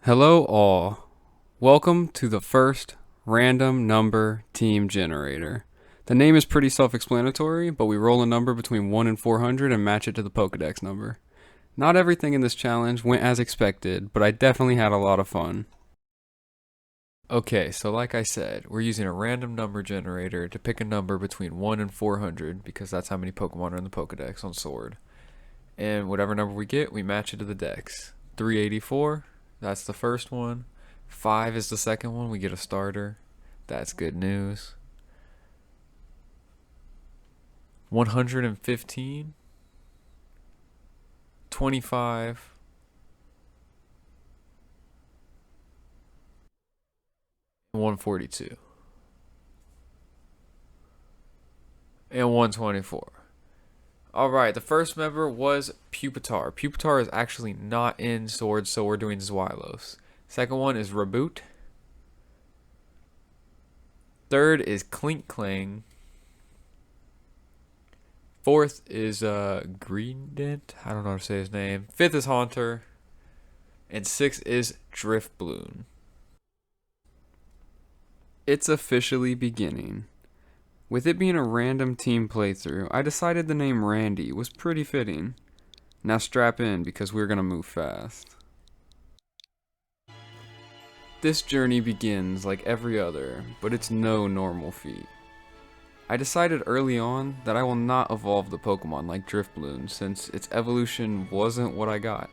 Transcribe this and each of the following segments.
Hello all. Welcome to the first random number team generator. The name is pretty self-explanatory, but we roll a number between 1 and 400 and match it to the Pokedex number. Not everything in this challenge went as expected, but I definitely had a lot of fun. Okay, so like I said, we're using a random number generator to pick a number between 1 and 400 because that's how many Pokemon are in the Pokedex on Sword. And whatever number we get, we match it to the dex. 384, that's the first one. 5 is the second one, we get a starter. That's good news. 115, 25, and 142. And 124. Alright, the first member was Pupitar. Pupitar is actually not in Swords, so we're doing Zweilous. Second one is Reboot. Third is Clink Clang. Fourth is Greedent. I don't know how to say his name. Fifth is Haunter. And sixth is Driftbloom. It's officially beginning. With it being a random team playthrough, I decided the name Randy was pretty fitting. Now strap in because we're gonna move fast. This journey begins like every other, but it's no normal feat. I decided early on that I will not evolve the Pokemon like Driftbloom since its evolution wasn't what I got.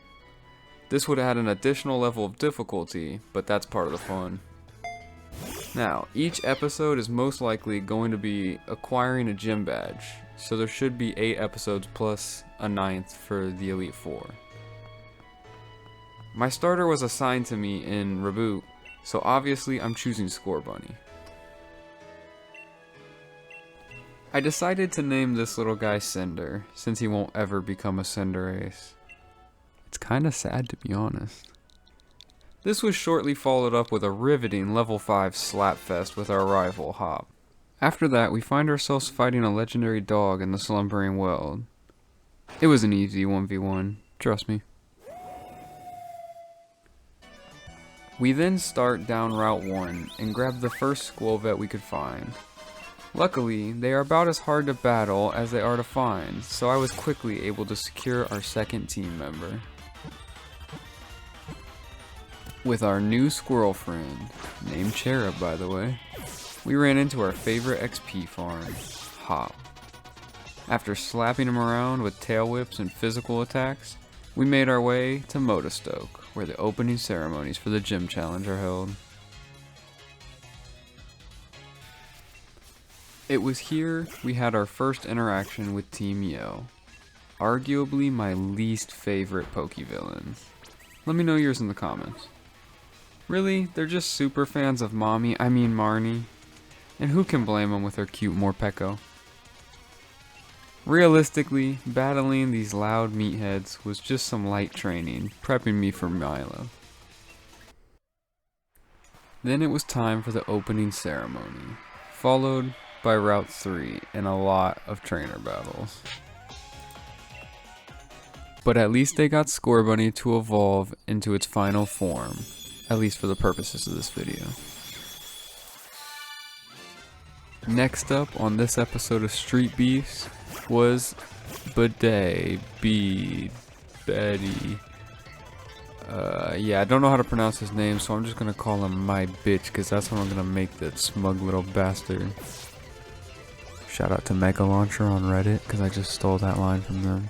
This would add an additional level of difficulty, but that's part of the fun. Now, each episode is most likely going to be acquiring a gym badge, so there should be 8 episodes plus a 9th for the Elite Four. My starter was assigned to me in Reboot, so obviously I'm choosing Scorbunny. I decided to name this little guy Cinder, since he won't ever become a Cinderace. It's kinda sad to be honest. This was shortly followed up with a riveting level 5 slapfest with our rival, Hop. After that, we find ourselves fighting a legendary dog in the Slumbering World. It was an easy 1v1, trust me. We then start down Route 1 and grab the first Squilvet we could find. Luckily, they are about as hard to battle as they are to find, so I was quickly able to secure our second team member. With our new squirrel friend, named Cherub by the way, we ran into our favorite XP farm, Hop. After slapping him around with tail whips and physical attacks, we made our way to Motostoke, where the opening ceremonies for the gym challenge are held. It was here we had our first interaction with Team Yo, arguably my least favorite Pokevillains. Let me know yours in the comments. Really, they're just super fans of Marnie. And who can blame them with her cute Morpeko? Realistically, battling these loud meatheads was just some light training, prepping me for Milo. Then it was time for the opening ceremony, followed by Route 3 and a lot of trainer battles. But at least they got Scorbunny to evolve into its final form. At least for the purposes of this video. Next up on this episode of Street Beefs was Betty. Yeah, I don't know how to pronounce his name, so I'm just gonna call him my bitch, because that's what I'm gonna make that smug little bastard. Shout out to Mega Launcher on Reddit, because I just stole that line from them.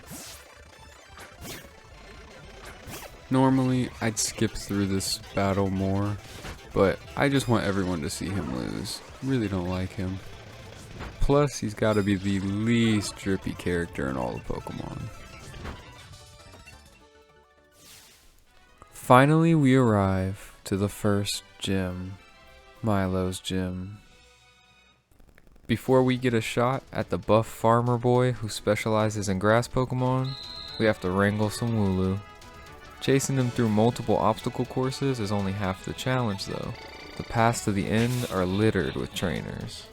Normally, I'd skip through this battle more, but I just want everyone to see him lose. Really don't like him. Plus, he's gotta be the least drippy character in all the Pokemon. Finally, we arrive to the first gym, Milo's gym. Before we get a shot at the buff farmer boy who specializes in grass Pokemon, we have to wrangle some Wooloo. Chasing them through multiple obstacle courses is only half the challenge though. The paths to the end are littered with trainers.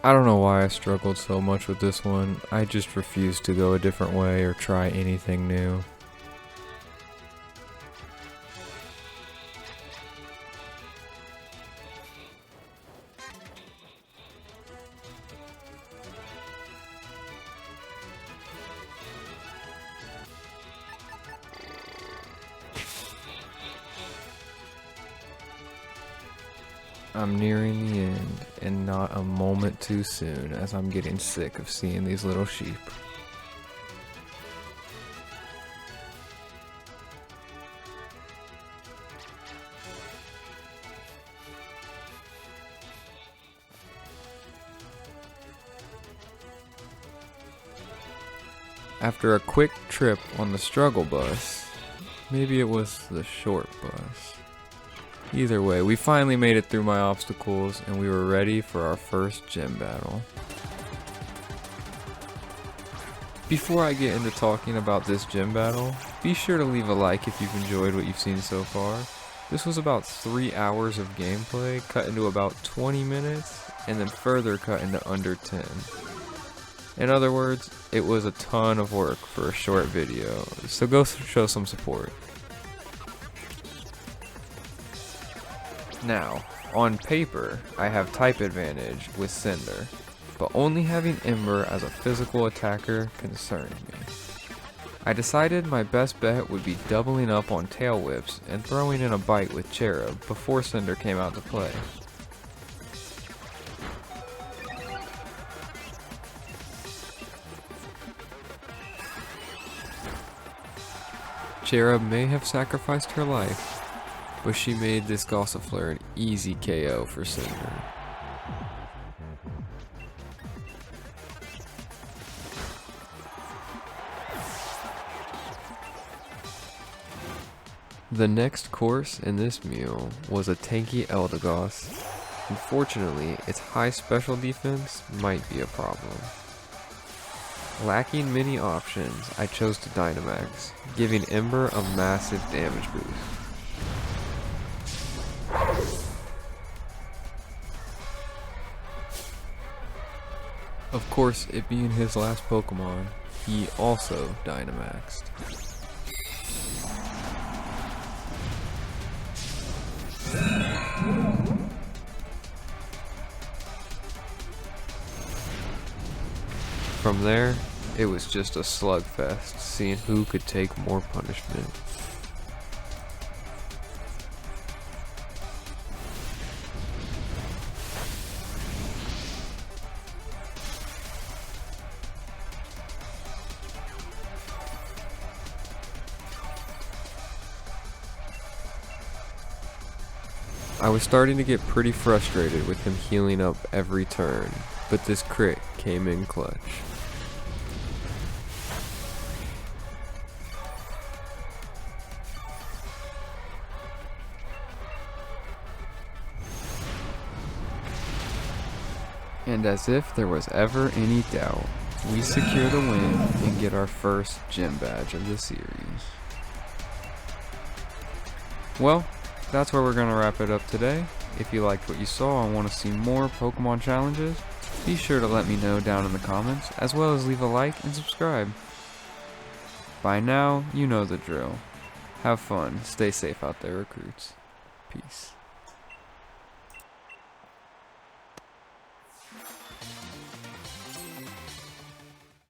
I don't know why I struggled so much with this one. I just refused to go a different way or try anything new. I'm nearing the end, and not a moment too soon, as I'm getting sick of seeing these little sheep. After a quick trip on the struggle bus, maybe it was the short bus. Either way, we finally made it through my obstacles and we were ready for our first gym battle. Before I get into talking about this gym battle, be sure to leave a like if you've enjoyed what you've seen so far. This was about 3 hours of gameplay cut into about 20 minutes and then further cut into under 10. In other words, it was a ton of work for a short video, so go show some support. Now, on paper, I have type advantage with Cinder, but only having Ember as a physical attacker concerns me. I decided my best bet would be doubling up on tail whips and throwing in a bite with Cherub before Cinder came out to play. Cherub may have sacrificed her life, but she made this Gossifleur an easy KO for Cinder. The next course in this meal was a tanky Eldegoss. Unfortunately, its high special defense might be a problem. Lacking many options, I chose to Dynamax, giving Ember a massive damage boost. Of course, it being his last Pokemon, he also Dynamaxed. From there, it was just a slugfest, seeing who could take more punishment. I was starting to get pretty frustrated with him healing up every turn, but this crit came in clutch. And as if there was ever any doubt, we secure the win and get our first gym badge of the series. Well, that's where we're going to wrap it up today. If you liked what you saw and want to see more Pokemon challenges, be sure to let me know down in the comments, as well as leave a like and subscribe. By now, you know the drill. Have fun, stay safe out there, recruits. Peace.